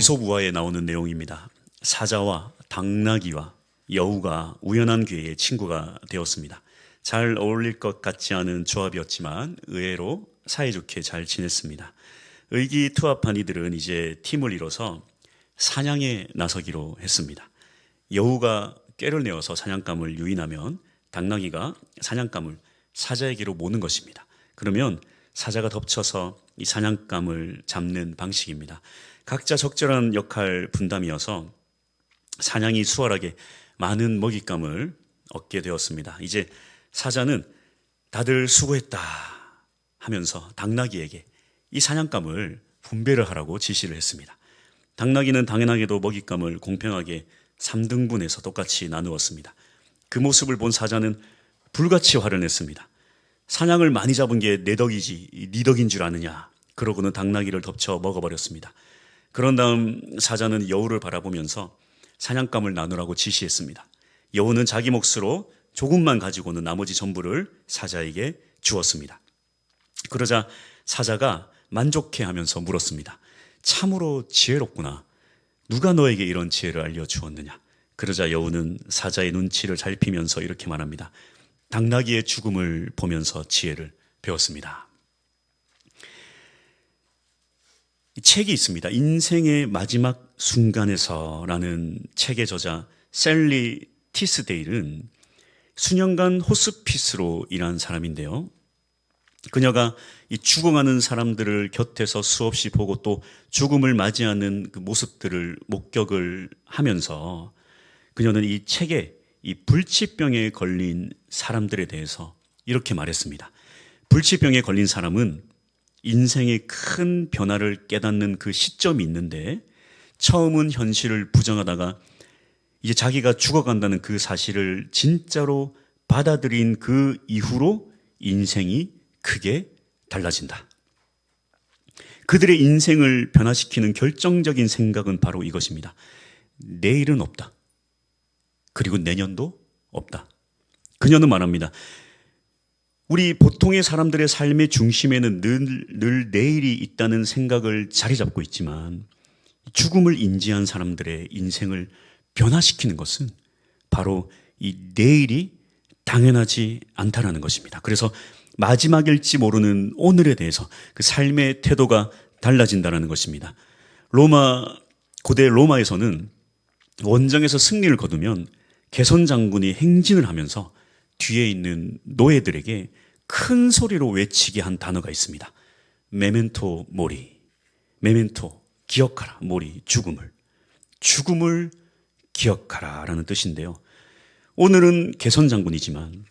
이솝우화에 나오는 내용입니다. 사자와 당나귀와 여우가 우연한 기회에 친구가 되었습니다. 잘 어울릴 것 같지 않은 조합이었지만 의외로 사이좋게 잘 지냈습니다. 의기투합한 이들은 이제 팀을 이뤄서 사냥에 나서기로 했습니다. 여우가 꾀를 내어서 사냥감을 유인하면 당나귀가 사냥감을 사자에게로 모는 것입니다. 그러면 사자가 덮쳐서 이 사냥감을 잡는 방식입니다. 각자 적절한 역할 분담이어서 사냥이 수월하게 많은 먹잇감을 얻게 되었습니다. 이제 사자는 다들 수고했다 하면서 당나귀에게 이 사냥감을 분배를 하라고 지시를 했습니다. 당나귀는 당연하게도 먹잇감을 공평하게 3등분해서 똑같이 나누었습니다. 그 모습을 본 사자는 불같이 화를 냈습니다. 사냥을 많이 잡은 게 내 덕이지 네 덕인 줄 아느냐. 그러고는 당나귀를 덮쳐 먹어버렸습니다. 그런 다음 사자는 여우를 바라보면서 사냥감을 나누라고 지시했습니다. 여우는 자기 몫으로 조금만 가지고는 나머지 전부를 사자에게 주었습니다. 그러자 사자가 만족해하면서 물었습니다. 참으로 지혜롭구나. 누가 너에게 이런 지혜를 알려주었느냐. 그러자 여우는 사자의 눈치를 살피면서 이렇게 말합니다. 당나귀의 죽음을 보면서 지혜를 배웠습니다. 이 책이 있습니다. 인생의 마지막 순간에서라는 책의 저자 셀리 티스데일은 수년간 호스피스로 일한 사람인데요. 그녀가 이 죽어가는 사람들을 곁에서 수없이 보고 또 죽음을 맞이하는 그 모습들을 목격을 하면서 그녀는 이 책에 이 불치병에 걸린 사람들에 대해서 이렇게 말했습니다. 불치병에 걸린 사람은 인생의 큰 변화를 깨닫는 그 시점이 있는데 처음은 현실을 부정하다가 이제 자기가 죽어간다는 그 사실을 진짜로 받아들인 그 이후로 인생이 크게 달라진다. 그들의 인생을 변화시키는 결정적인 생각은 바로 이것입니다. 내일은 없다. 그리고 내년도 없다. 그녀는 말합니다. 우리 보통의 사람들의 삶의 중심에는 늘 내일이 있다는 생각을 자리 잡고 있지만 죽음을 인지한 사람들의 인생을 변화시키는 것은 바로 이 내일이 당연하지 않다라는 것입니다. 그래서 마지막일지 모르는 오늘에 대해서 그 삶의 태도가 달라진다는 것입니다. 고대 로마에서는 원정에서 승리를 거두면 개선 장군이 행진을 하면서 뒤에 있는 노예들에게 큰 소리로 외치게 한 단어가 있습니다. 메멘토 모리. 메멘토, 기억하라. 모리, 죽음을 기억하라 라는 뜻인데요. 오늘은 개선 장군이지만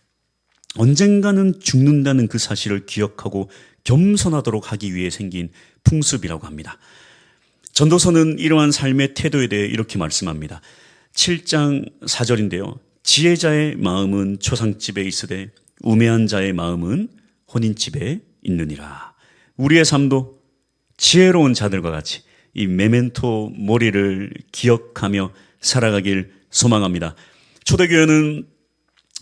언젠가는 죽는다는 그 사실을 기억하고 겸손하도록 하기 위해 생긴 풍습이라고 합니다. 전도서는 이러한 삶의 태도에 대해 이렇게 말씀합니다. 7장 4절인데요. 지혜자의 마음은 초상집에 있으되 우매한 자의 마음은 혼인집에 있느니라. 우리의 삶도 지혜로운 자들과 같이 이 메멘토 모리를 기억하며 살아가길 소망합니다. 초대교회는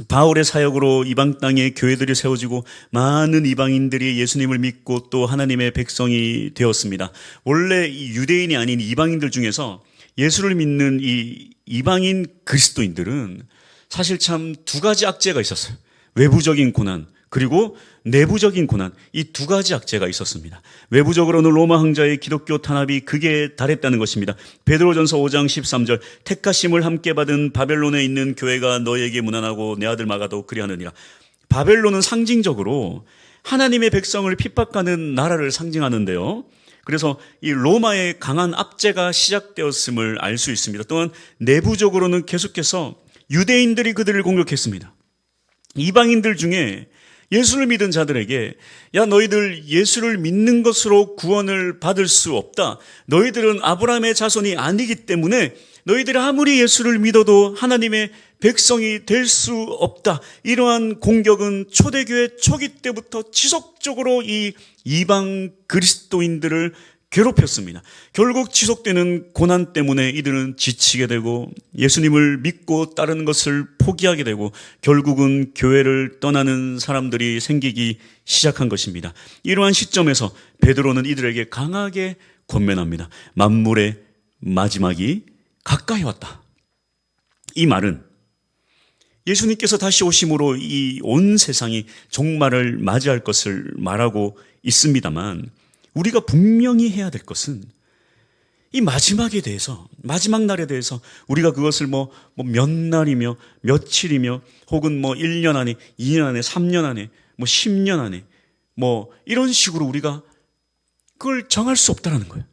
바울의 사역으로 이방 땅에 교회들이 세워지고 많은 이방인들이 예수님을 믿고 또 하나님의 백성이 되었습니다. 원래 이 유대인이 아닌 이방인들 중에서 예수를 믿는 이 이방인 그리스도인들은 사실 참 두 가지 악재가 있었어요. 외부적인 고난 그리고 내부적인 고난, 이 두 가지 악재가 있었습니다. 외부적으로는 로마 황자의 기독교 탄압이 극에 달했다는 것입니다. 베드로전서 5장 13절 택하심을 함께 받은 바벨론에 있는 교회가 너에게 문안하고 내 아들 마가도 그리하느니라. 바벨론은 상징적으로 하나님의 백성을 핍박하는 나라를 상징하는데요. 그래서 이 로마의 강한 압제가 시작되었음을 알 수 있습니다. 또한 내부적으로는 계속해서 유대인들이 그들을 공격했습니다. 이방인들 중에 예수를 믿은 자들에게 야 너희들 예수를 믿는 것으로 구원을 받을 수 없다. 너희들은 아브라함의 자손이 아니기 때문에 너희들이 아무리 예수를 믿어도 하나님의 백성이 될 수 없다. 이러한 공격은 초대교회 초기 때부터 지속적으로 이 이방 그리스도인들을 괴롭혔습니다. 결국 지속되는 고난 때문에 이들은 지치게 되고 예수님을 믿고 따르는 것을 포기하게 되고 결국은 교회를 떠나는 사람들이 생기기 시작한 것입니다. 이러한 시점에서 베드로는 이들에게 강하게 권면합니다. 만물의 마지막이 가까이 왔다. 이 말은 예수님께서 다시 오심으로 이 온 세상이 종말을 맞이할 것을 말하고 있습니다만, 우리가 분명히 해야 될 것은 이 마지막에 대해서, 마지막 날에 대해서 우리가 그것을 몇 날이며 며칠이며 혹은 1년 안에, 2년 안에, 3년 안에, 10년 안에 이런 식으로 우리가 그걸 정할 수 없다는 거예요.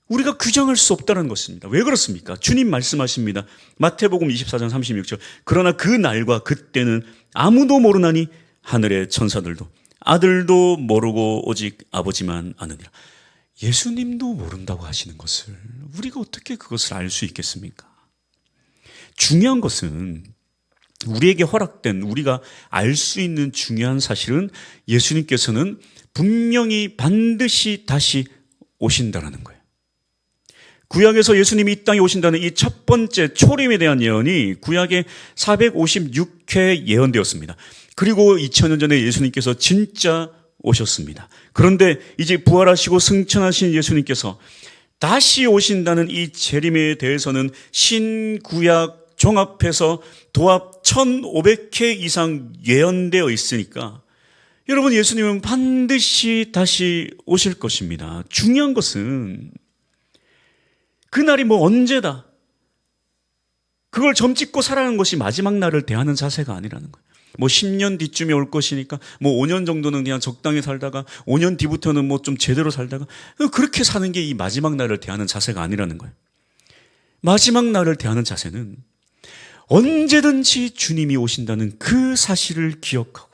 우리가 규정할 수 없다는 것입니다. 왜 그렇습니까? 주님 말씀하십니다. 마태복음 24장 36절. 그러나 그 날과 그때는 아무도 모르나니 하늘의 천사들도 아들도 모르고 오직 아버지만 아느니라. 예수님도 모른다고 하시는 것을 우리가 어떻게 그것을 알 수 있겠습니까? 중요한 것은 우리에게 허락된, 우리가 알 수 있는 중요한 사실은 예수님께서는 분명히 반드시 다시 오신다라는 거예요. 구약에서 예수님이 이 땅에 오신다는 이 첫 번째 초림에 대한 예언이 구약에 456회 예언되었습니다. 그리고 2000년 전에 예수님께서 진짜 오셨습니다. 그런데 이제 부활하시고 승천하신 예수님께서 다시 오신다는 이 재림에 대해서는 신구약 종합해서 도합 1500회 이상 예언되어 있으니까 여러분, 예수님은 반드시 다시 오실 것입니다. 중요한 것은 그날이 언제다, 그걸 점찍고 살아가는 것이 마지막 날을 대하는 자세가 아니라는 거예요. 10년 뒤쯤에 올 것이니까 5년 정도는 그냥 적당히 살다가 5년 뒤부터는 좀 제대로 살다가 그렇게 사는 게 이 마지막 날을 대하는 자세가 아니라는 거예요. 마지막 날을 대하는 자세는 언제든지 주님이 오신다는 그 사실을 기억하고,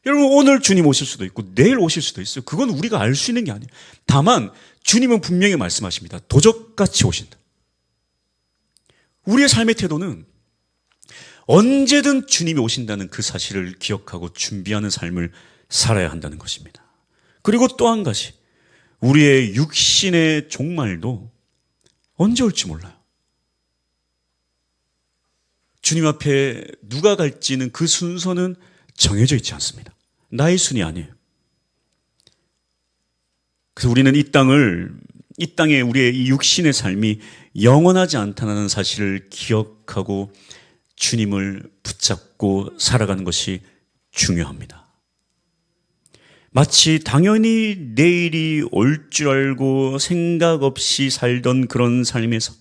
여러분, 오늘 주님 오실 수도 있고 내일 오실 수도 있어요. 그건 우리가 알 수 있는 게 아니에요. 다만 주님은 분명히 말씀하십니다. 도적같이 오신다. 우리의 삶의 태도는 언제든 주님이 오신다는 그 사실을 기억하고 준비하는 삶을 살아야 한다는 것입니다. 그리고 또 한 가지, 우리의 육신의 종말도 언제 올지 몰라요. 주님 앞에 누가 갈지는 그 순서는 정해져 있지 않습니다. 나의 순위 아니에요. 그래서 우리는 이 땅에 우리의 이 육신의 삶이 영원하지 않다는 사실을 기억하고 주님을 붙잡고 살아가는 것이 중요합니다. 마치 당연히 내일이 올 줄 알고 생각 없이 살던 그런 삶에서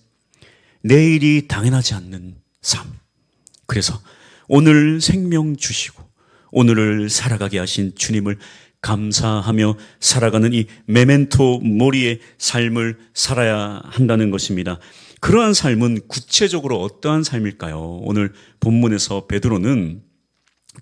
내일이 당연하지 않는 삶. 그래서 오늘 생명 주시고 오늘을 살아가게 하신 주님을 감사하며 살아가는 이 메멘토 모리의 삶을 살아야 한다는 것입니다. 그러한 삶은 구체적으로 어떠한 삶일까요? 오늘 본문에서 베드로는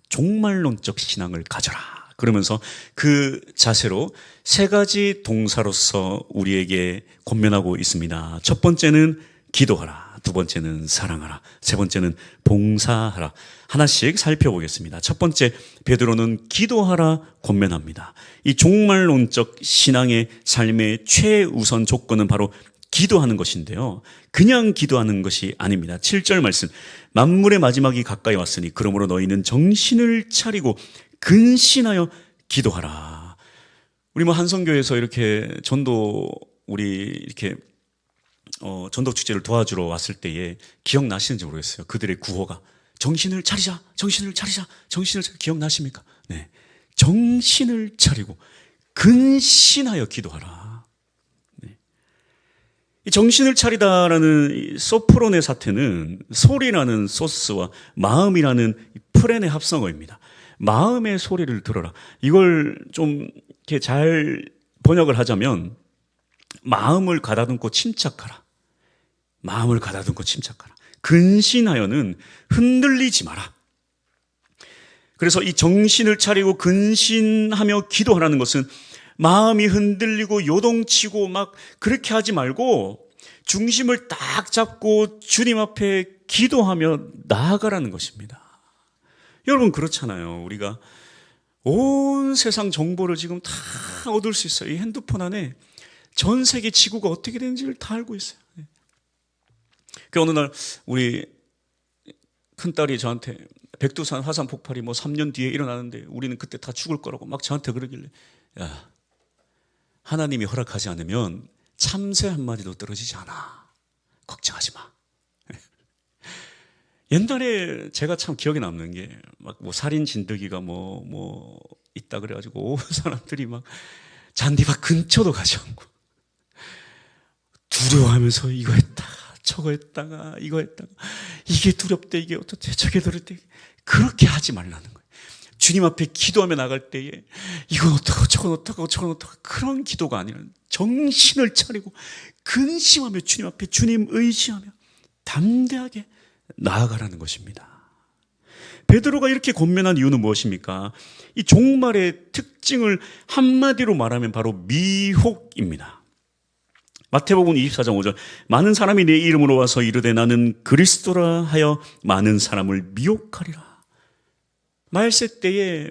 종말론적 신앙을 가져라 그러면서 그 자세로 세 가지 동사로서 우리에게 권면하고 있습니다. 첫 번째는 기도하라, 두 번째는 사랑하라, 세 번째는 봉사하라. 하나씩 살펴보겠습니다. 첫 번째, 베드로는 기도하라 권면합니다. 이 종말론적 신앙의 삶의 최우선 조건은 바로 기도하는 것인데요, 그냥 기도하는 것이 아닙니다. 7절 말씀, 만물의 마지막이 가까이 왔으니 그러므로 너희는 정신을 차리고 근신하여 기도하라. 우리 한성교에서 이렇게 전도 축제를 도와주러 왔을 때에 기억나시는지 모르겠어요. 그들의 구호가 정신을 차리자, 정신을 차리자, 정신을 차리자. 기억나십니까? 네. 정신을 차리고 근신하여 기도하라. 네. 이 정신을 차리다라는 이 소프론의 사태는 소리라는 소스와 마음이라는 프렌의 합성어입니다. 마음의 소리를 들어라. 이걸 좀 이렇게 잘 번역을 하자면 마음을 가다듬고 침착하라. 마음을 가다듬고 침착하라. 근신하여는 흔들리지 마라. 그래서 이 정신을 차리고 근신하며 기도하라는 것은 마음이 흔들리고 요동치고 막 그렇게 하지 말고 중심을 딱 잡고 주님 앞에 기도하며 나아가라는 것입니다. 여러분, 그렇잖아요. 우리가 온 세상 정보를 지금 다 얻을 수 있어요. 이 핸드폰 안에 전 세계 지구가 어떻게 되는지를 다 알고 있어요. 그 어느 날 우리 큰딸이 저한테 백두산 화산 폭발이 3년 뒤에 일어나는데 우리는 그때 다 죽을 거라고 막 저한테 그러길래, 야, 하나님이 허락하지 않으면 참새 한 마디도 떨어지지 않아. 걱정하지 마. 옛날에 제가 참 기억에 남는 게 막 뭐 살인 진드기가 뭐 있다 그래가지고 사람들이 막 잔디밭 근처도 가지 않고 두려워하면서 이거 했다가 저거 했다가 이거 했다가 이게 두렵대 이게 어떻대 저게 두렵대 그렇게 하지 말라는 거예요. 주님 앞에 기도하며 나갈 때에 이건 어떡하고 저건 어떡하고 저건 어떡하고 그런 기도가 아니라 정신을 차리고 근심하며 주님 앞에 주님 의지하며 담대하게 나아가라는 것입니다. 베드로가 이렇게 권면한 이유는 무엇입니까? 이 종말의 특징을 한마디로 말하면 바로 미혹입니다. 마태복음 24장 5절 많은 사람이 내 이름으로 와서 이르되 나는 그리스도라 하여 많은 사람을 미혹하리라. 말세 때에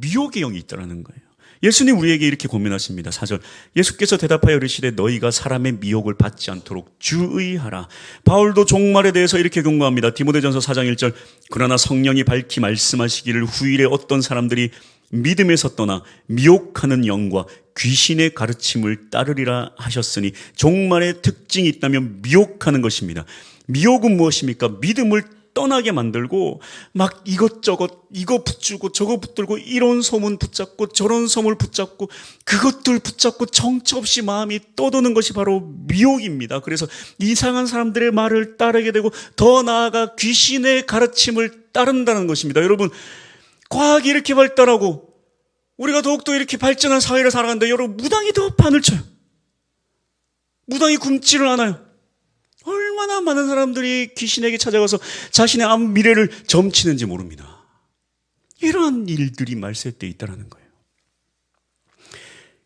미혹의 영이 있다는 거예요. 예수님 우리에게 이렇게 권면하십니다. 4절 예수께서 대답하여 이르시되 너희가 사람의 미혹을 받지 않도록 주의하라. 바울도 종말에 대해서 이렇게 경고합니다. 디모데전서 4장 1절 그러나 성령이 밝히 말씀하시기를 후일에 어떤 사람들이 믿음에서 떠나 미혹하는 영과 귀신의 가르침을 따르리라 하셨으니 종말의 특징이 있다면 미혹하는 것입니다. 미혹은 무엇입니까? 믿음을 떠나게 만들고 막 이것저것 이거 붙들고 저거 붙들고 이런 소문 붙잡고 저런 소문 붙잡고 그것들 붙잡고 정처 없이 마음이 떠도는 것이 바로 미혹입니다. 그래서 이상한 사람들의 말을 따르게 되고 더 나아가 귀신의 가르침을 따른다는 것입니다. 여러분 과학이 이렇게 발달하고 우리가 더욱더 이렇게 발전한 사회를 살아가는데 여러분 무당이 더 판을 쳐요. 무당이 굶지를 않아요. 얼마나 많은 사람들이 귀신에게 찾아가서 자신의 앞 미래를 점치는지 모릅니다. 이러한 일들이 말세 때 있다는 거예요.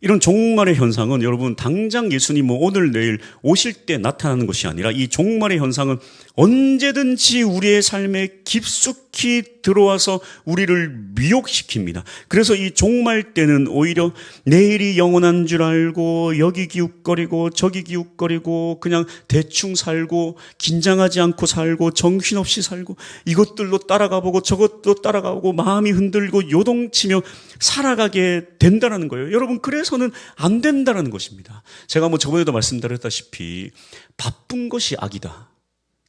이런 종말의 현상은 여러분 당장 예수님 오늘 내일 오실 때 나타나는 것이 아니라 이 종말의 현상은 언제든지 우리의 삶에 깊숙이 들어와서 우리를 미혹시킵니다. 그래서 이 종말 때는 오히려 내일이 영원한 줄 알고 여기 기웃거리고 저기 기웃거리고 그냥 대충 살고 긴장하지 않고 살고 정신없이 살고 이것들로 따라가보고 저것도 따라가보고 마음이 흔들고 요동치며 살아가게 된다는 거예요. 여러분 그래서는 안 된다는 것입니다. 제가 저번에도 말씀드렸다시피 바쁜 것이 악이다.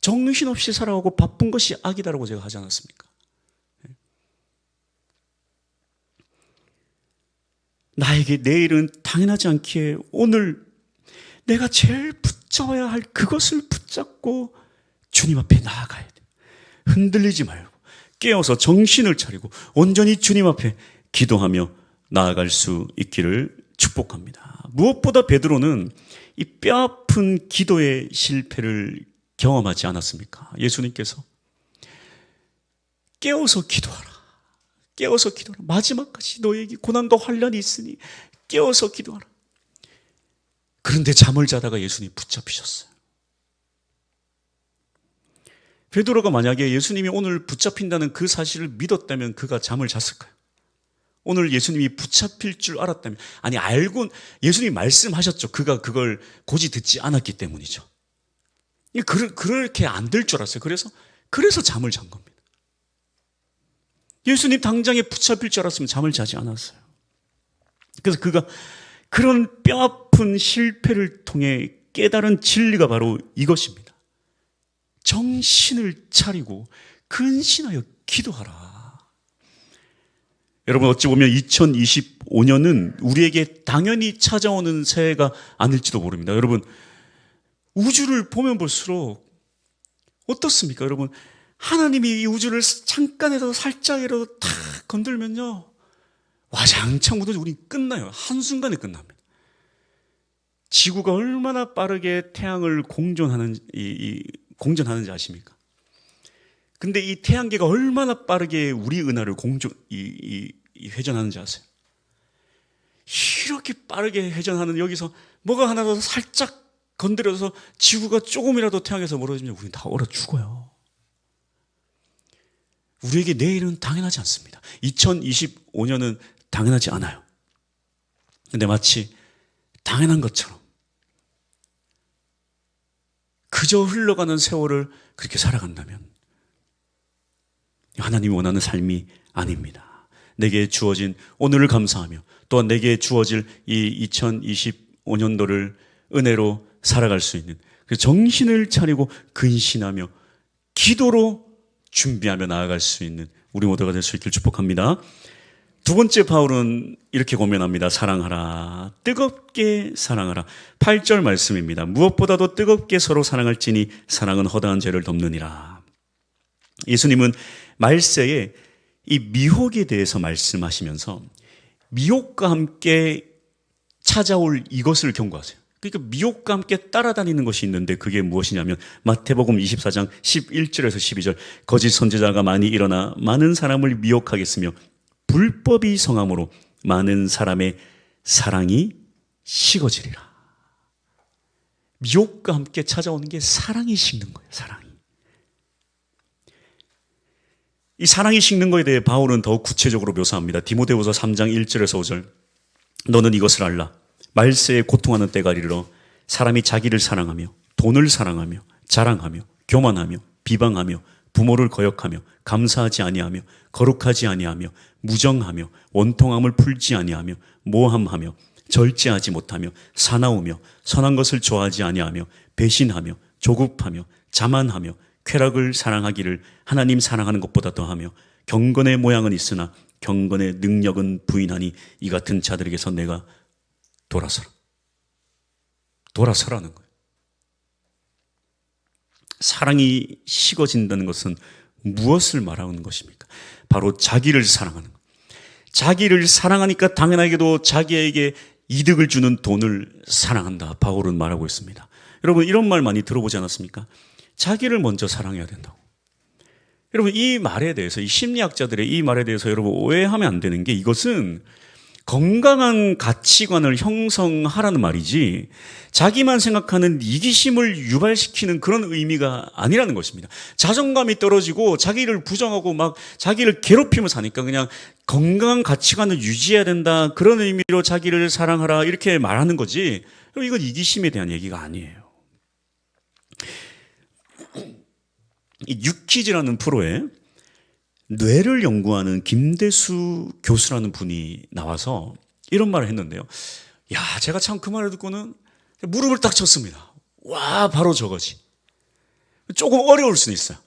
정신없이 살아가고 바쁜 것이 악이다라고 제가 하지 않았습니까? 나에게 내일은 당연하지 않기에 오늘 내가 제일 붙잡아야 할 그것을 붙잡고 주님 앞에 나아가야 돼. 흔들리지 말고 깨어서 정신을 차리고 온전히 주님 앞에 기도하며 나아갈 수 있기를 축복합니다. 무엇보다 베드로는 이 뼈아픈 기도의 실패를 경험하지 않았습니까? 예수님께서 깨어서 기도하라. 깨어서 기도하라. 마지막까지 너에게 고난과 환난이 있으니 깨어서 기도하라. 그런데 잠을 자다가 예수님이 붙잡히셨어요. 베드로가 만약에 예수님이 오늘 붙잡힌다는 그 사실을 믿었다면 그가 잠을 잤을까요? 오늘 예수님이 붙잡힐 줄 알았다면 아니 알고 예수님이 말씀하셨죠. 그가 그걸 고지 듣지 않았기 때문이죠. 그렇게 안 될 줄 알았어요. 그래서 잠을 잔 겁니다. 예수님 당장에 붙잡힐 줄 알았으면 잠을 자지 않았어요. 그래서 그가 그런 뼈아픈 실패를 통해 깨달은 진리가 바로 이것입니다. 정신을 차리고 근신하여 기도하라. 여러분 어찌 보면 2025년은 우리에게 당연히 찾아오는 새해가 아닐지도 모릅니다. 여러분 우주를 보면 볼수록 어떻습니까? 여러분 하나님이 이 우주를 잠깐이라도 살짝이라도 탁 건들면요 와장창 우주 우리 끝나요. 한순간에 끝납니다. 지구가 얼마나 빠르게 태양을 공전하는지 아십니까? 근데 이 태양계가 얼마나 빠르게 우리 은하를 회전하는지 아세요? 이렇게 빠르게 회전하는 여기서 뭐가 하나라도 살짝 건드려서 지구가 조금이라도 태양에서 멀어지면 우리는 다 얼어 죽어요. 우리에게 내일은 당연하지 않습니다. 2025년은 당연하지 않아요. 근데 마치 당연한 것처럼 그저 흘러가는 세월을 그렇게 살아간다면 하나님이 원하는 삶이 아닙니다. 내게 주어진 오늘을 감사하며 또한 내게 주어질 이 2025년도를 은혜로 살아갈 수 있는, 정신을 차리고 근신하며 기도로 준비하며 나아갈 수 있는 우리 모두가 될 수 있길 축복합니다. 두 번째 바울은 이렇게 고면합니다. 사랑하라. 뜨겁게 사랑하라. 8절 말씀입니다. 무엇보다도 뜨겁게 서로 사랑할지니 사랑은 허다한 죄를 덮느니라. 예수님은 말세에 이 미혹에 대해서 말씀하시면서 미혹과 함께 찾아올 이것을 경고하세요. 그러니까 미혹과 함께 따라다니는 것이 있는데 그게 무엇이냐면 마태복음 24장 11절에서 12절 거짓 선지자가 많이 일어나 많은 사람을 미혹하겠으며 불법이 성함으로 많은 사람의 사랑이 식어지리라. 미혹과 함께 찾아오는 게 사랑이 식는 거예요. 사랑이. 이 사랑이 식는 것에 대해 바울은 더욱 구체적으로 묘사합니다. 디모데후서 3장 1절에서 5절 너는 이것을 알라. 말세에 고통하는 때가 이르러 사람이 자기를 사랑하며 돈을 사랑하며 자랑하며 교만하며 비방하며 부모를 거역하며 감사하지 아니하며 거룩하지 아니하며 무정하며 원통함을 풀지 아니하며 모함하며 절제하지 못하며 사나우며 선한 것을 좋아하지 아니하며 배신하며 조급하며 자만하며 쾌락을 사랑하기를 하나님 사랑하는 것보다 더하며 경건의 모양은 있으나 경건의 능력은 부인하니 이 같은 자들에게서 내가 돌아서라는 거예요. 사랑이 식어진다는 것은 무엇을 말하는 것입니까? 바로 자기를 사랑하는 것. 자기를 사랑하니까 당연하게도 자기에게 이득을 주는 돈을 사랑한다. 바울은 말하고 있습니다. 여러분 이런 말 많이 들어보지 않았습니까? 자기를 먼저 사랑해야 된다고. 여러분 이 말에 대해서 이 심리학자들의 이 말에 대해서 여러분 오해하면 안 되는 게 이것은 건강한 가치관을 형성하라는 말이지 자기만 생각하는 이기심을 유발시키는 그런 의미가 아니라는 것입니다. 자존감이 떨어지고 자기를 부정하고 막 자기를 괴롭히며 사니까 그냥 건강한 가치관을 유지해야 된다 그런 의미로 자기를 사랑하라 이렇게 말하는 거지 이건 이기심에 대한 얘기가 아니에요. 이 유퀴즈라는 프로에 뇌를 연구하는 김대수 교수라는 분이 나와서 이런 말을 했는데요. 야, 제가 참 그 말을 듣고는 무릎을 딱 쳤습니다. 와, 바로 저거지. 조금 어려울 수는 있어요.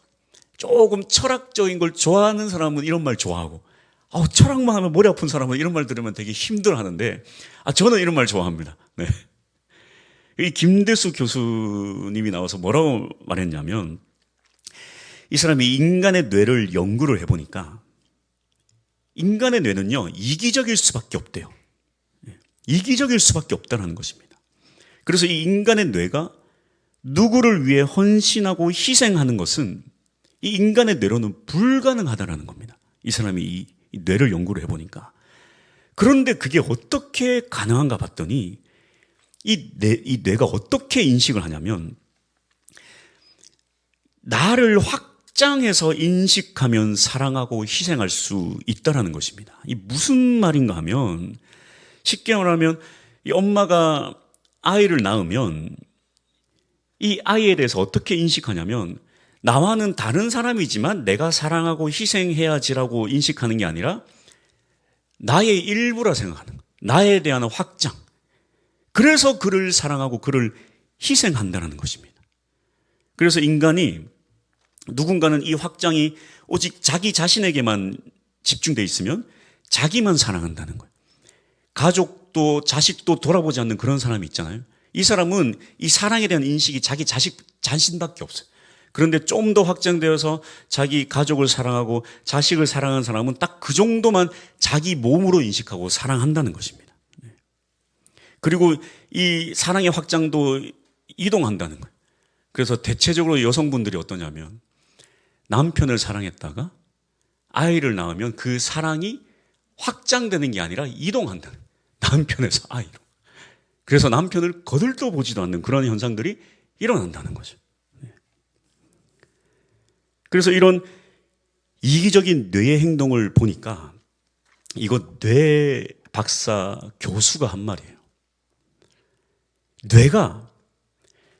조금 철학적인 걸 좋아하는 사람은 이런 말 좋아하고, 철학만 하면 머리 아픈 사람은 이런 말 들으면 되게 힘들어 하는데, 저는 이런 말 좋아합니다. 네. 이 김대수 교수님이 나와서 뭐라고 말했냐면, 이 사람이 인간의 뇌를 연구를 해보니까 인간의 뇌는요 이기적일 수밖에 없대요. 이기적일 수밖에 없다는 것입니다. 그래서 이 인간의 뇌가 누구를 위해 헌신하고 희생하는 것은 이 인간의 뇌로는 불가능하다는 겁니다. 이 사람이 이 뇌를 연구를 해보니까. 그런데 그게 어떻게 가능한가 봤더니 이 뇌가 어떻게 인식을 하냐면 나를 확장해서 인식하면 사랑하고 희생할 수 있다는 것입니다. 이 무슨 말인가 하면 쉽게 말하면 이 엄마가 아이를 낳으면 이 아이에 대해서 어떻게 인식하냐면 나와는 다른 사람이지만 내가 사랑하고 희생해야지라고 인식하는 게 아니라 나의 일부라 생각하는 거예요. 나에 대한 확장. 그래서 그를 사랑하고 그를 희생한다는 것입니다. 그래서 인간이 누군가는 이 확장이 오직 자기 자신에게만 집중되어 있으면 자기만 사랑한다는 거예요. 가족도 자식도 돌아보지 않는 그런 사람이 있잖아요. 이 사람은 이 사랑에 대한 인식이 자기 자신밖에 없어요. 그런데 좀 더 확장되어서 자기 가족을 사랑하고 자식을 사랑하는 사람은 딱 그 정도만 자기 몸으로 인식하고 사랑한다는 것입니다. 그리고 이 사랑의 확장도 이동한다는 거예요. 그래서 대체적으로 여성분들이 어떠냐면 남편을 사랑했다가 아이를 낳으면 그 사랑이 확장되는 게 아니라 이동한다는 거예요. 남편에서 아이로. 그래서 남편을 거들떠 보지도 않는 그런 현상들이 일어난다는 거죠. 그래서 이런 이기적인 뇌의 행동을 보니까 이거 뇌 박사 교수가 한 말이에요. 뇌가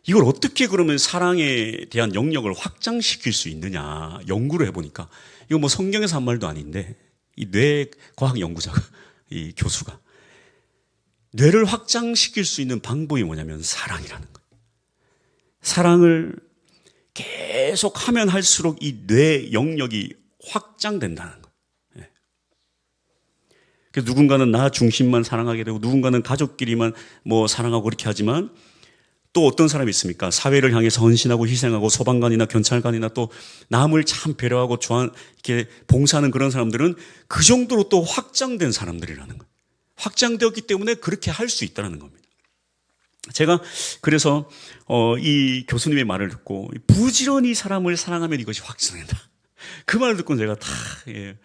이걸 어떻게 그러면 사랑에 대한 영역을 확장시킬 수 있느냐 연구를 해보니까 이거 뭐 성경에서 한 말도 아닌데 이 뇌과학 연구자가 이 교수가 뇌를 확장시킬 수 있는 방법이 뭐냐면 사랑이라는 거예요. 사랑을 계속 하면 할수록 이 뇌 영역이 확장된다는 거예요. 예. 그래서 누군가는 나 중심만 사랑하게 되고 누군가는 가족끼리만 사랑하고 그렇게 하지만 또 어떤 사람이 있습니까? 사회를 향해서 헌신하고 희생하고 소방관이나 경찰관이나 또 남을 참 배려하고 이렇게 봉사하는 그런 사람들은 그 정도로 또 확장된 사람들이라는 거예요. 확장되었기 때문에 그렇게 할 수 있다는 겁니다. 제가 그래서 이 교수님의 말을 듣고 부지런히 사람을 사랑하면 이것이 확장된다. 그 말을 듣고 제가 다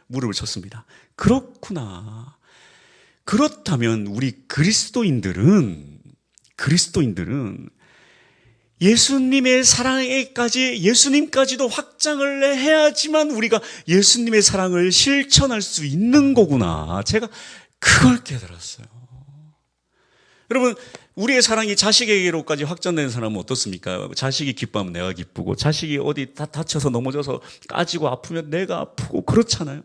무릎을 쳤습니다. 그렇구나. 그렇다면 우리 그리스도인들은 예수님의 사랑에까지 예수님까지도 확장을 해야지만 우리가 예수님의 사랑을 실천할 수 있는 거구나. 제가 그걸 깨달았어요. 여러분, 우리의 사랑이 자식에게로까지 확장되는 사람은 어떻습니까? 자식이 기뻐하면 내가 기쁘고 자식이 어디 다쳐서 넘어져서 까지고 아프면 내가 아프고 그렇잖아요.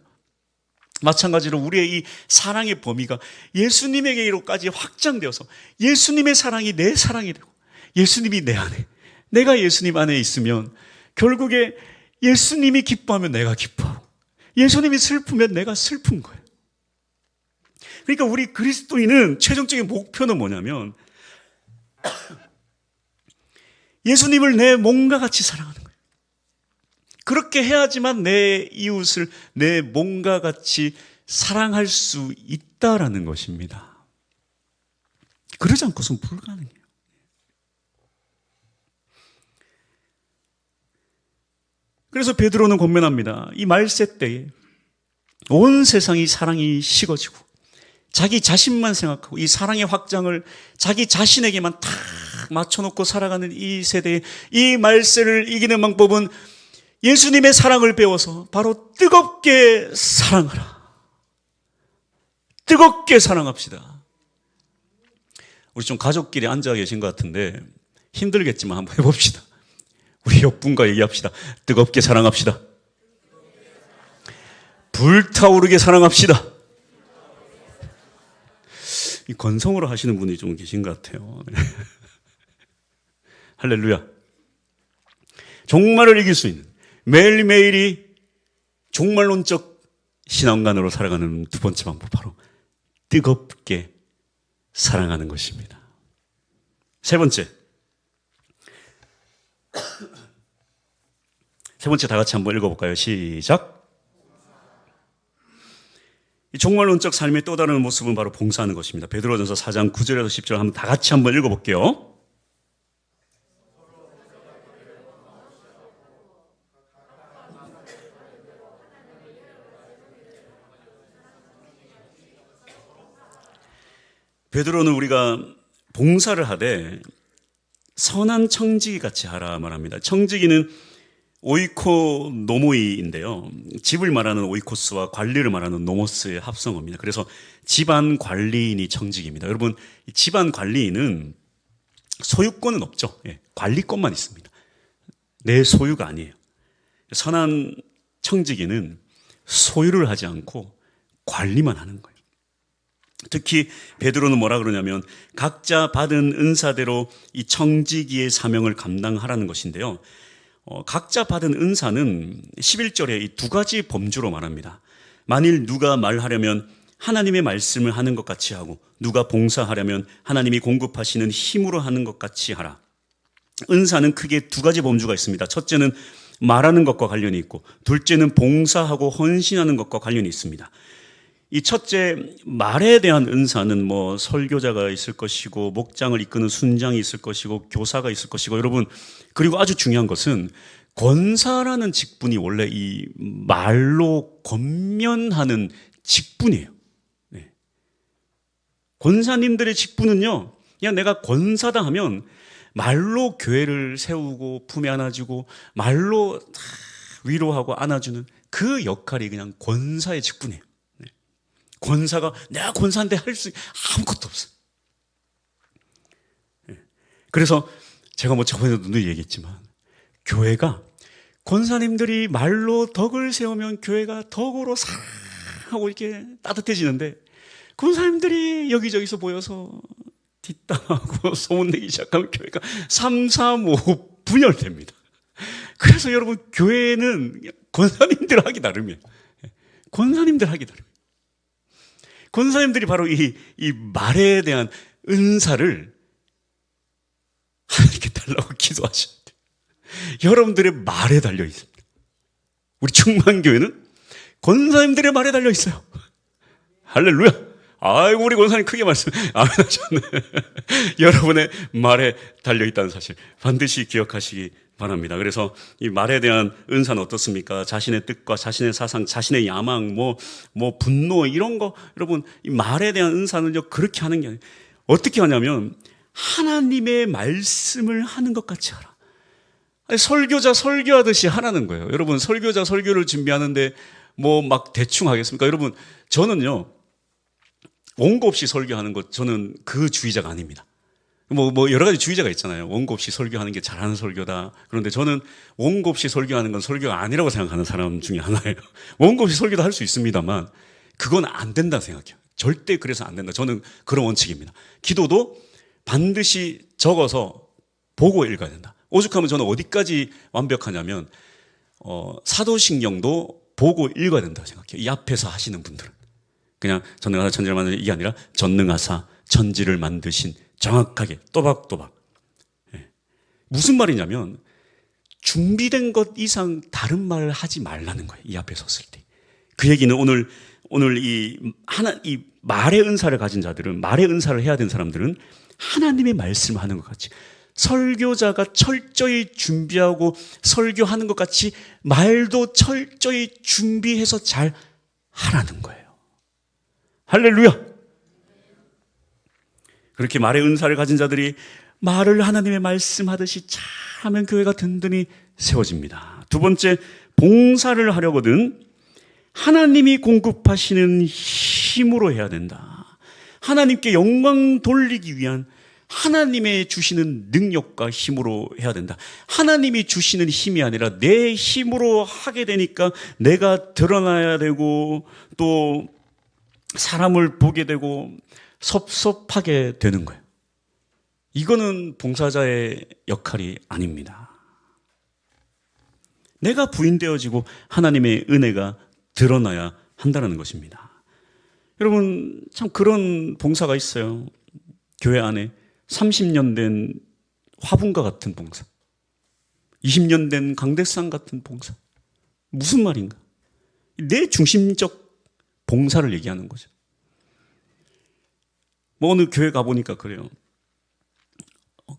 마찬가지로 우리의 이 사랑의 범위가 예수님에게로까지 확장되어서 예수님의 사랑이 내 사랑이 되고 예수님이 내 안에, 내가 예수님 안에 있으면 결국에 예수님이 기뻐하면 내가 기뻐하고 예수님이 슬프면 내가 슬픈 거예요. 그러니까 우리 그리스도인은 최종적인 목표는 뭐냐면 예수님을 내 몸과 같이 사랑하는 거예요. 그렇게 해야지만 내 이웃을 내 몸과 같이 사랑할 수 있다라는 것입니다. 그러지 않고서는 불가능해요. 그래서 베드로는 권면합니다. 이 말세 때에 온 세상이 사랑이 식어지고 자기 자신만 생각하고 이 사랑의 확장을 자기 자신에게만 탁 맞춰놓고 살아가는 이 세대에 이 말세를 이기는 방법은 예수님의 사랑을 배워서 바로 뜨겁게 사랑하라. 뜨겁게 사랑합시다. 우리 좀 가족끼리 앉아 계신 것 같은데 힘들겠지만 한번 해봅시다. 우리 옆분과 얘기합시다. 뜨겁게 사랑합시다. 불타오르게 사랑합시다. 이 건성으로 하시는 분이 좀 계신 것 같아요. 할렐루야. 종말을 이길 수 있는 매일매일이 종말론적 신앙관으로 살아가는 두 번째 방법, 바로 뜨겁게 사랑하는 것입니다. 세 번째 다 같이 한번 읽어볼까요? 시작. 이 종말론적 삶의 또 다른 모습은 바로 봉사하는 것입니다. 베드로전서 4장 9절에서 10절 한번 다 같이 한번 읽어볼게요. 베드로는 우리가 봉사를 하되 선한 청지기 같이 하라 말합니다. 청지기는 오이코노모이인데요. 집을 말하는 오이코스와 관리를 말하는 노모스의 합성어입니다. 그래서 집안 관리인이 청지기입니다. 여러분, 집안 관리인은 소유권은 없죠. 관리권만 있습니다. 내 소유가 아니에요. 선한 청지기는 소유를 하지 않고 관리만 하는 거예요. 특히 베드로는 뭐라 그러냐면 각자 받은 은사대로 이 청지기의 사명을 감당하라는 것인데요. 각자 받은 은사는 11절에 이 두 가지 범주로 말합니다. 만일 누가 말하려면 하나님의 말씀을 하는 것 같이 하고 누가 봉사하려면 하나님이 공급하시는 힘으로 하는 것 같이 하라. 은사는 크게 두 가지 범주가 있습니다. 첫째는 말하는 것과 관련이 있고 둘째는 봉사하고 헌신하는 것과 관련이 있습니다. 이 첫째 말에 대한 은사는 설교자가 있을 것이고 목장을 이끄는 순장이 있을 것이고 교사가 있을 것이고 여러분, 그리고 아주 중요한 것은 권사라는 직분이 원래 이 말로 권면하는 직분이에요. 네. 권사님들의 직분은요, 그냥 내가 권사다 하면 말로 교회를 세우고 품에 안아주고 말로 위로하고 안아주는 그 역할이 그냥 권사의 직분이에요. 권사가 내가 권사인데 할 수 아무것도 없어요. 그래서 제가 저번에도 늘 얘기했지만 교회가 권사님들이 말로 덕을 세우면 교회가 덕으로 하고 이렇게 따뜻해지는데 권사님들이 여기저기서 모여서 뒷담하고 소문내기 시작하면 교회가 3, 4, 5 분열됩니다. 그래서 여러분, 교회는 권사님들 하기 나름이에요. 권사님들 하기 나름. 권사님들이 바로 이 말에 대한 은사를 하나님께 달라고 기도하셔야 돼요. 여러분들의 말에 달려 있습니다. 우리 충만교회는 권사님들의 말에 달려 있어요. 할렐루야. 아이고, 우리 권사님 크게 말씀 아멘 하셨네. 여러분의 말에 달려 있다는 사실 반드시 기억하시기 바랍니다. 그래서 이 말에 대한 은사는 어떻습니까? 자신의 뜻과 자신의 사상, 자신의 야망, 분노 이런 거, 여러분, 이 말에 대한 은사는요, 그렇게 하는 게 아니에요. 어떻게 하냐면 하나님의 말씀을 하는 것 같이 하라. 아니, 설교자 설교하듯이 하라는 거예요. 여러분, 설교자 설교를 준비하는데 막 대충 하겠습니까? 여러분, 저는요, 원고 없이 설교하는 것, 저는 그 주의자가 아닙니다. 여러 가지 주의자가 있잖아요. 원고 없이 설교하는 게 잘하는 설교다. 그런데 저는 원고 없이 설교하는 건 설교가 아니라고 생각하는 사람 중에 하나예요. 원고 없이 설교도 할 수 있습니다만, 그건 안 된다 생각해요. 절대 그래서 안 된다. 저는 그런 원칙입니다. 기도도 반드시 적어서 보고 읽어야 된다. 오죽하면 저는 어디까지 완벽하냐면, 사도신경도 보고 읽어야 된다고 생각해요. 이 앞에서 하시는 분들은. 그냥 전능하사 천지를 만드신 이게 아니라 전능하사 천지를 만드신 정확하게 또박또박. 무슨 말이냐면 준비된 것 이상 다른 말을 하지 말라는 거예요. 이 앞에 섰을 때. 그 얘기는 오늘 이 말의 은사를 가진 자들은, 말의 은사를 해야 되는 사람들은 하나님의 말씀을 하는 것 같이, 설교자가 철저히 준비하고 설교하는 것 같이 말도 철저히 준비해서 잘 하라는 거예요. 할렐루야. 그렇게 말의 은사를 가진 자들이 말을 하나님의 말씀하듯이 잘 하면 교회가 든든히 세워집니다. 두 번째, 봉사를 하려거든 하나님이 공급하시는 힘으로 해야 된다. 하나님께 영광 돌리기 위한 하나님의 주시는 능력과 힘으로 해야 된다. 하나님이 주시는 힘이 아니라 내 힘으로 하게 되니까 내가 드러나야 되고 또 사람을 보게 되고 섭섭하게 되는 거예요. 이거는 봉사자의 역할이 아닙니다. 내가 부인되어지고 하나님의 은혜가 드러나야 한다는 것입니다. 여러분, 참 그런 봉사가 있어요. 교회 안에 30년 된 화분과 같은 봉사, 20년 된 강대상 같은 봉사. 무슨 말인가? 내 중심적 봉사를 얘기하는 거죠. 어느 교회 가보니까 그래요.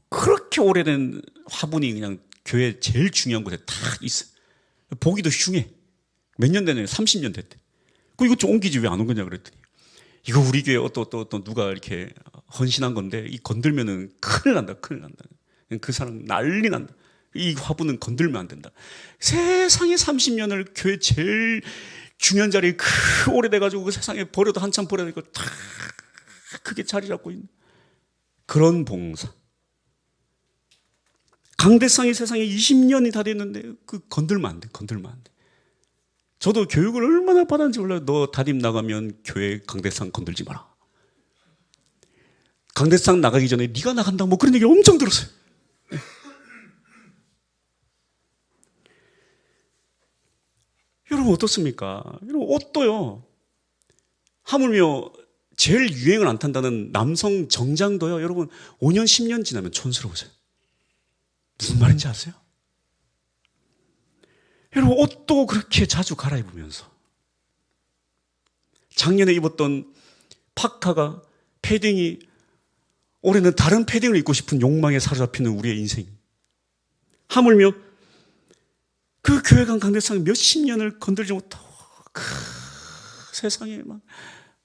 그렇게 오래된 화분이 그냥 교회 제일 중요한 곳에 딱 있어. 보기도 흉해. 몇 년 되냐? 30년 됐대. 이거 좀 옮기지 왜 안 옮겼냐 그랬더니, 이거 우리 교회 또 누가 이렇게 헌신한 건데, 이 건들면은 큰일 난다. 그 사람 난리 난다. 이 화분은 건들면 안 된다. 세상에 30년을 교회 제일 중요한 자리에 오래돼가지고 그 세상에 버려도 한참 버려야 되고 다 크게 자리 잡고 있는 그런 봉사. 강대상이 세상에 20년이 다 됐는데 건들면 안 돼. 저도 교육을 얼마나 받았는지 몰라요. 너 담임 나가면 교회 강대상 건들지 마라. 강대상 나가기 전에 네가 나간다 그런 얘기를 엄청 들었어요. 여러분 어떻습니까? 여러분 옷도요, 하물며 제일 유행을 안 탄다는 남성 정장도요, 여러분 5년 10년 지나면 촌스러워져요. 무슨 말인지 아세요? 여러분 옷도 그렇게 자주 갈아입으면서 작년에 입었던 파카가, 패딩이 올해는 다른 패딩을 입고 싶은 욕망에 사로잡히는 우리의 인생. 하물며 그 교회관 강대상 몇십 년을 건들지 못하고 세상에 막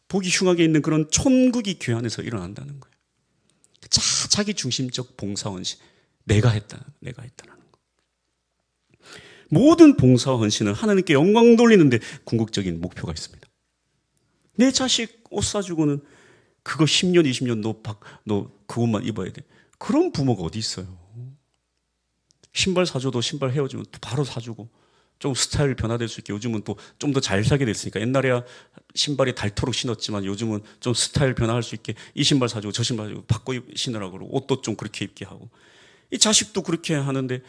보기 흉하게 있는 그런 촌국이 교회 안에서 일어난다는 거예요. 자기 중심적 봉사헌신, 내가 했다는 거. 모든 봉사와 헌신은 하나님께 영광 돌리는데 궁극적인 목표가 있습니다. 내 자식 옷 사주고는 그거 10년 20년 너 그것만 입어야 돼. 그런 부모가 어디 있어요? 신발 사줘도 신발 헤어지면 바로 사주고, 좀 스타일 변화될 수 있게 요즘은 또 좀 더 잘 사게 됐으니까 옛날에야 신발이 닳도록 신었지만 요즘은 좀 스타일 변화할 수 있게 이 신발 사주고 저 신발 사주고 바꿔 신으라고 그러고 옷도 좀 그렇게 입게 하고 이 자식도 그렇게 하는데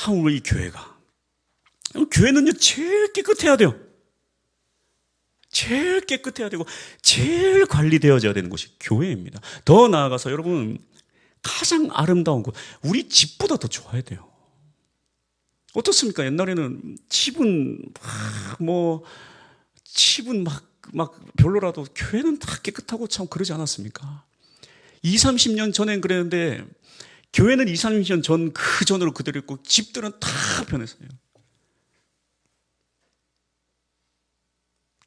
오늘 이 교회가 교회는요 제일 깨끗해야 돼요. 제일 깨끗해야 되고 제일 관리되어져야 되는 곳이 교회입니다. 더 나아가서 여러분 가장 아름다운 곳 우리 집보다 더 좋아야 돼요. 어떻습니까? 옛날에는 집은 막 별로라도 교회는 다 깨끗하고 참 그러지 않았습니까? 20, 30년 전엔 그랬는데 교회는 20, 30년 전 그 전으로 그대로 있고 집들은 다 변했어요.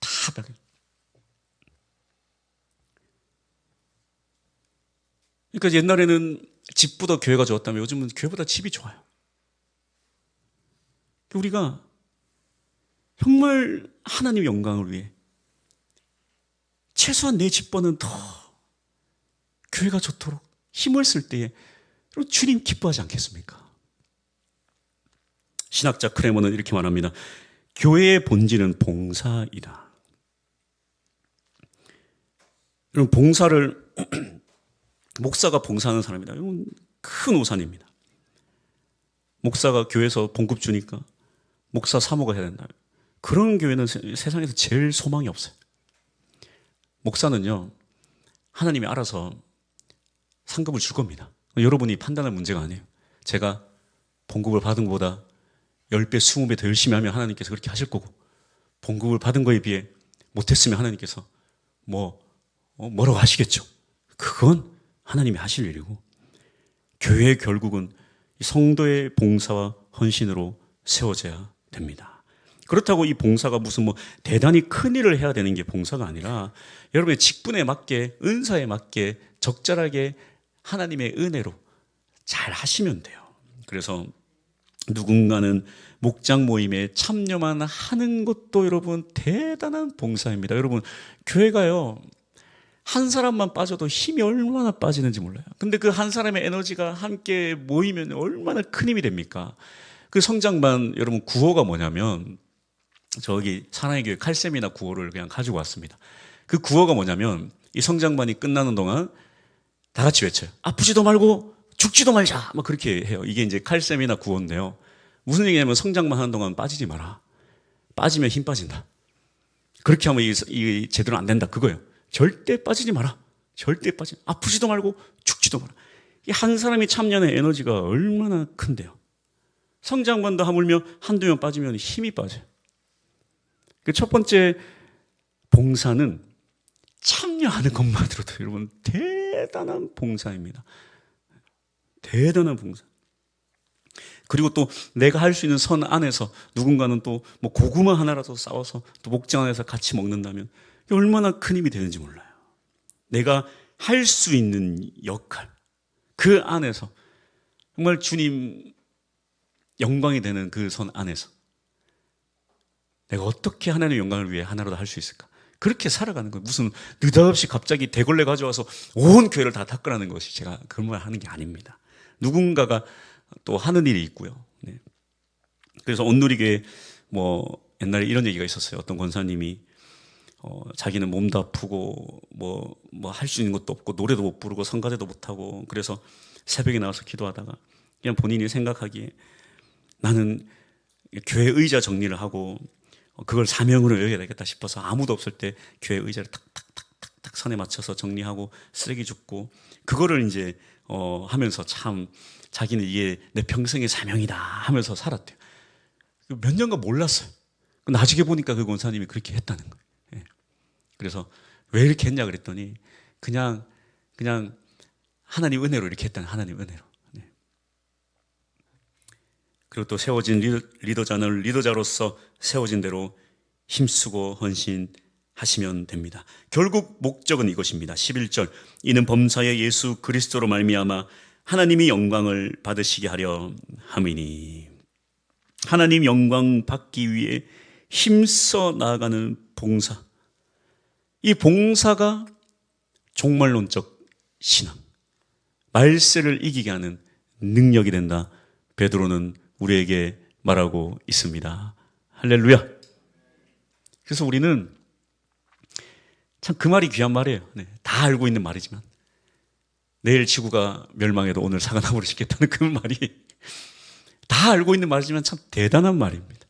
다 변해. 그러니까 옛날에는 집보다 교회가 좋았다면 요즘은 교회보다 집이 좋아요. 우리가 정말 하나님의 영광을 위해 최소한 내 집보다는 더 교회가 좋도록 힘을 쓸 때에 주님 기뻐하지 않겠습니까? 신학자 크레머는 이렇게 말합니다. 교회의 본질은 봉사이다. 여러분 봉사를 목사가 봉사하는 사람이다. 이건 큰 오산입니다. 목사가 교회에서 봉급 주니까 목사 사모가 해야 된다. 그런 교회는 세상에서 제일 소망이 없어요. 목사는요, 하나님이 알아서 상급을 줄 겁니다. 여러분이 판단할 문제가 아니에요. 제가 봉급을 받은 것보다 10배, 20배 더 열심히 하면 하나님께서 그렇게 하실 거고, 봉급을 받은 거에 비해 못했으면 하나님께서 뭐라고 하시겠죠. 그건 하나님이 하실 일이고, 교회의 결국은 성도의 봉사와 헌신으로 세워져야 됩니다. 그렇다고 이 봉사가 무슨 대단히 큰 일을 해야 되는 게 봉사가 아니라 여러분의 직분에 맞게 은사에 맞게 적절하게 하나님의 은혜로 잘 하시면 돼요. 그래서 누군가는 목장 모임에 참여만 하는 것도 여러분 대단한 봉사입니다. 여러분 교회가요 한 사람만 빠져도 힘이 얼마나 빠지는지 몰라요. 근데 그 한 사람의 에너지가 함께 모이면 얼마나 큰 힘이 됩니까? 그 성장반 여러분 구호가 뭐냐면 저기 사랑의 교회 칼세미나 구호를 그냥 가지고 왔습니다. 그 구호가 뭐냐면 이 성장반이 끝나는 동안 다 같이 외쳐요. 아프지도 말고 죽지도 말자. 막 그렇게 해요. 이게 이제 칼세미나 구호인데요. 무슨 얘기냐면 성장만 하는 동안 빠지지 마라. 빠지면 힘 빠진다. 그렇게 하면 이 제대로 안 된다. 그거예요. 절대 빠지지 마라. 절대 아프지도 말고 죽지도 마라. 이 한 사람이 참여하는 에너지가 얼마나 큰데요. 성장반도 하물며 한두 명 빠지면 힘이 빠져요. 그 첫 번째 봉사는 참여하는 것만으로도 여러분 대단한 봉사입니다. 대단한 봉사. 그리고 또 내가 할 수 있는 선 안에서 누군가는 또 고구마 하나라도 싸워서 또 목장 안에서 같이 먹는다면 얼마나 큰 힘이 되는지 몰라요. 내가 할 수 있는 역할 그 안에서 정말 주님 영광이 되는 그 선 안에서 내가 어떻게 하나님의 영광을 위해 하나라도 할 수 있을까? 그렇게 살아가는 거예요. 무슨 느닷없이 갑자기 대걸레 가져와서 온 교회를 다 닦으라는 것이 제가 그런 말 하는 게 아닙니다. 누군가가 또 하는 일이 있고요. 네. 그래서 온누리교회 옛날에 이런 얘기가 있었어요. 어떤 권사님이 자기는 몸도 아프고 할 수 있는 것도 없고 노래도 못 부르고 성가대도 못 하고 그래서 새벽에 나와서 기도하다가 그냥 본인이 생각하기에 나는 교회 의자 정리를 하고 그걸 사명으로 여겨야 되겠다 싶어서 아무도 없을 때 교회 의자를 탁탁탁탁 선에 맞춰서 정리하고 쓰레기 줍고 그거를 이제 하면서 참 자기는 이게 내 평생의 사명이다 하면서 살았대요. 몇 년간 몰랐어요. 나중에 보니까 그 권사님이 그렇게 했다는 거예요. 예. 그래서 왜 이렇게 했냐 그랬더니 그냥 하나님 은혜로 이렇게 했다는 하나님 은혜로. 네. 그리고 또 세워진 리더자는 리더자로서 세워진 대로 힘쓰고 헌신하시면 됩니다. 결국 목적은 이것입니다. 11절 이는 범사의 예수 그리스도로 말미암아 하나님이 영광을 받으시게 하려 함이니 하나님 영광 받기 위해 힘써 나아가는 봉사. 이 봉사가 종말론적 신앙, 말세를 이기게 하는 능력이 된다. 베드로는 우리에게 말하고 있습니다. 할렐루야. 그래서 우리는 참 그 말이 귀한 말이에요. 네, 다 알고 있는 말이지만 내일 지구가 멸망해도 오늘 사과나무를 심겠다는 그 말이 다 알고 있는 말이지만 참 대단한 말입니다.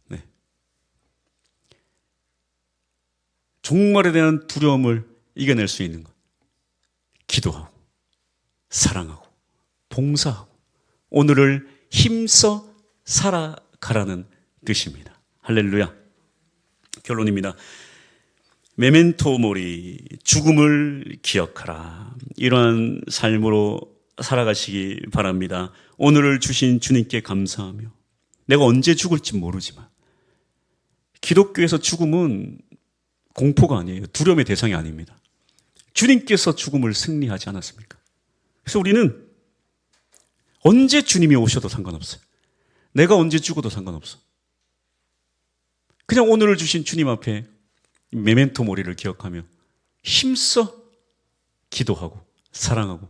네. 종말에 대한 두려움을 이겨낼 수 있는 것. 기도하고 사랑하고 봉사하고 오늘을 힘써 살아가라는 뜻입니다. 할렐루야. 결론입니다. 메멘토 모리, 죽음을 기억하라. 이러한 삶으로 살아가시기 바랍니다. 오늘을 주신 주님께 감사하며 내가 언제 죽을지 모르지만 기독교에서 죽음은 공포가 아니에요. 두려움의 대상이 아닙니다. 주님께서 죽음을 승리하지 않았습니까? 그래서 우리는 언제 주님이 오셔도 상관없어요. 내가 언제 죽어도 상관없어. 그냥 오늘을 주신 주님 앞에 메멘토 모리를 기억하며 힘써 기도하고 사랑하고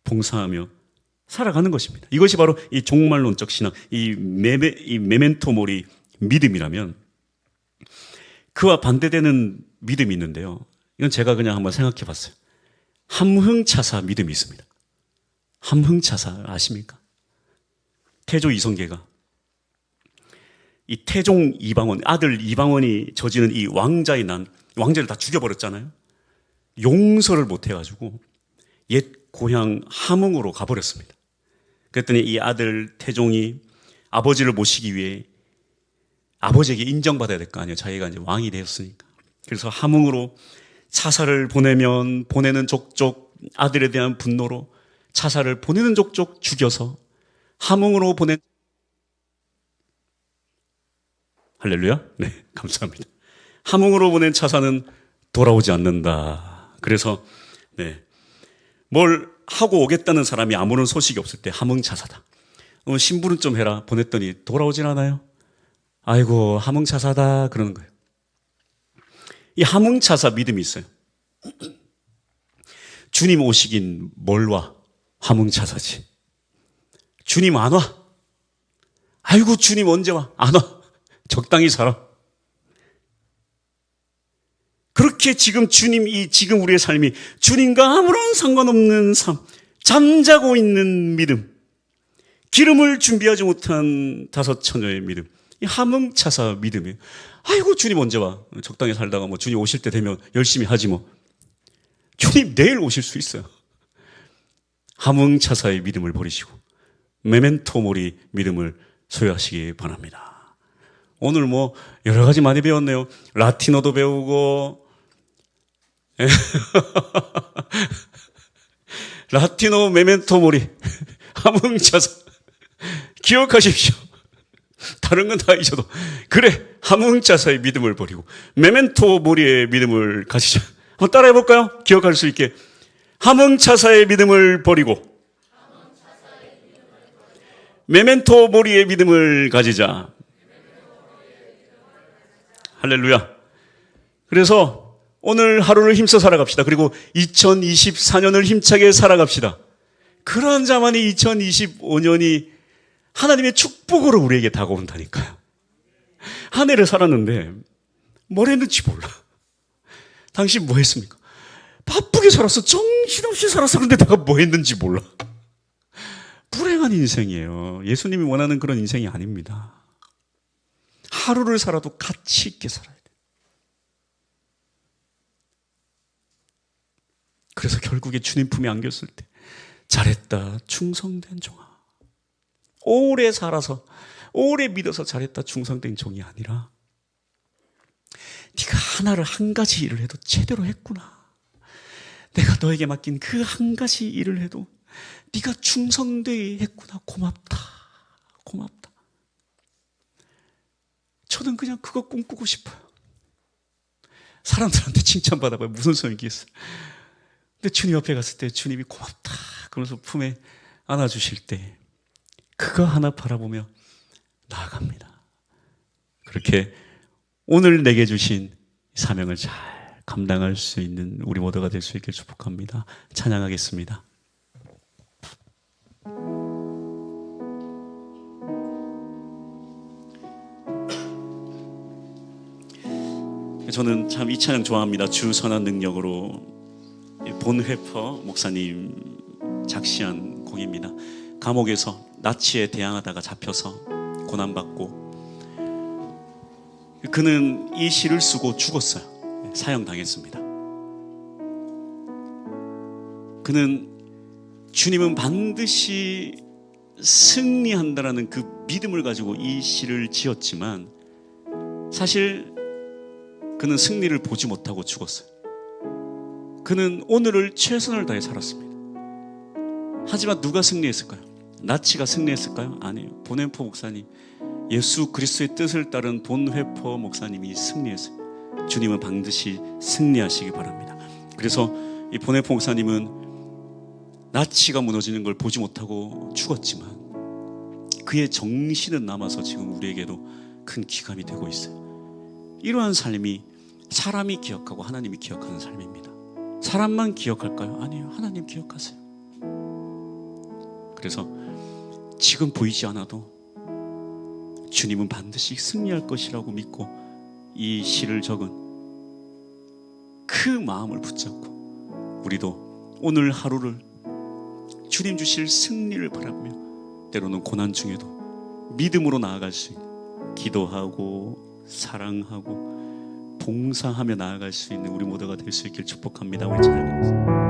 봉사하며 살아가는 것입니다. 이것이 바로 이 종말론적 신앙, 이 메멘토 모리 믿음이라면 그와 반대되는 믿음이 있는데요. 이건 제가 그냥 한번 생각해 봤어요. 함흥차사 믿음이 있습니다. 함흥차사 아십니까? 태조 이성계가 이 태종 이방원, 아들 이방원이 저지른 이 왕자를 다 죽여버렸잖아요. 용서를 못해가지고 옛 고향 함흥으로 가버렸습니다. 그랬더니 이 아들 태종이 아버지를 모시기 위해 아버지에게 인정받아야 될 거 아니에요. 자기가 이제 왕이 되었으니까. 그래서 함흥으로 차사를 보내면 보내는 족족 아들에 대한 분노로 차사를 보내는 족족 죽여서 함흥으로 보낸 할렐루야? 네, 감사합니다. 함흥으로 보낸 차사는 돌아오지 않는다. 그래서 뭘 하고 오겠다는 사람이 아무런 소식이 없을 때 함흥차사다. 신부는 좀 해라. 보냈더니 돌아오질 않아요. 아이고 함흥차사다 그러는 거예요. 이 함흥차사 믿음이 있어요. 주님 오시긴 뭘 와? 함흥차사지. 주님 안 와? 아이고 주님 언제 와? 안 와. 적당히 살아. 그렇게 지금 지금 우리의 삶이 주님과 아무런 상관없는 삶, 잠자고 있는 믿음, 기름을 준비하지 못한 다섯 처녀의 믿음, 이 함흥차사 믿음이에요. 아이고 주님 언제 와? 적당히 살다가 뭐 주님 오실 때 되면 열심히 하지 뭐. 주님 내일 오실 수 있어요. 함흥차사의 믿음을 버리시고 메멘토 모리 믿음을 소유하시기 바랍니다. 오늘 뭐 여러 가지 많이 배웠네요. 라틴어도 배우고 라틴어 메멘토 모리 함흥차사 기억하십시오. 다른 건 다 잊어도 그래 함흥차사의 믿음을 버리고 메멘토 모리의 믿음을 가지자. 한번 따라해 볼까요? 기억할 수 있게. 함흥차사의 믿음을 버리고 메멘토 모리의 믿음을 가지자. 할렐루야. 그래서 오늘 하루를 힘써 살아갑시다. 그리고 2024년을 힘차게 살아갑시다. 그러한 자만이 2025년이 하나님의 축복으로 우리에게 다가온다니까요. 한 해를 살았는데 뭘 했는지 몰라. 당신 뭐 했습니까? 바쁘게 살았어. 정신없이 살았어. 그런데 내가 뭐 했는지 몰라. 불행한 인생이에요. 예수님이 원하는 그런 인생이 아닙니다. 하루를 살아도 가치 있게 살아야 돼. 그래서 결국에 주님 품에 안겼을 때 잘했다 충성된 종아. 오래 살아서 오래 믿어서 잘했다 충성된 종이 아니라 네가 하나를 한 가지 일을 해도 제대로 했구나. 내가 너에게 맡긴 그 한 가지 일을 해도 네가 충성되게 했구나. 고맙다. 고맙다. 저는 그냥 그거 꿈꾸고 싶어요. 사람들한테 칭찬받아봐요. 무슨 소용이 있겠어요. 근데 주님 앞에 갔을 때 주님이 고맙다 그러면서 품에 안아주실 때 그거 하나 바라보며 나아갑니다. 그렇게 오늘 내게 주신 사명을 잘 감당할 수 있는 우리 모두가 될 수 있길 축복합니다. 찬양하겠습니다. 저는 참 이 찬양 좋아합니다. 주 선한 능력으로. 본 회퍼 목사님 작시한 곡입니다. 감옥에서 나치에 대항하다가 잡혀서 고난받고, 그는 이 시를 쓰고 죽었어요. 사형당했습니다. 그는 주님은 반드시 승리한다라는 그 믿음을 가지고 이 시를 지었지만, 사실 그는 승리를 보지 못하고 죽었어요. 그는 오늘을 최선을 다해 살았습니다. 하지만 누가 승리했을까요? 나치가 승리했을까요? 아니에요. 본회퍼 목사님, 예수 그리스도의 뜻을 따른 본회퍼 목사님이 승리했어요. 주님은 반드시 승리하시기 바랍니다. 그래서 이 본회퍼 목사님은 나치가 무너지는 걸 보지 못하고 죽었지만 그의 정신은 남아서 지금 우리에게도 큰 귀감이 되고 있어요. 이러한 삶이 사람이 기억하고 하나님이 기억하는 삶입니다. 사람만 기억할까요? 아니에요. 하나님 기억하세요. 그래서 지금 보이지 않아도 주님은 반드시 승리할 것이라고 믿고 이 시를 적은 그 마음을 붙잡고 우리도 오늘 하루를 주님 주실 승리를 바라며 때로는 고난 중에도 믿음으로 나아갈 수 있는, 기도하고 사랑하고 봉사하며 나아갈 수 있는 우리 모두가 될 수 있길 축복합니다. 우리 찬양하겠습니다.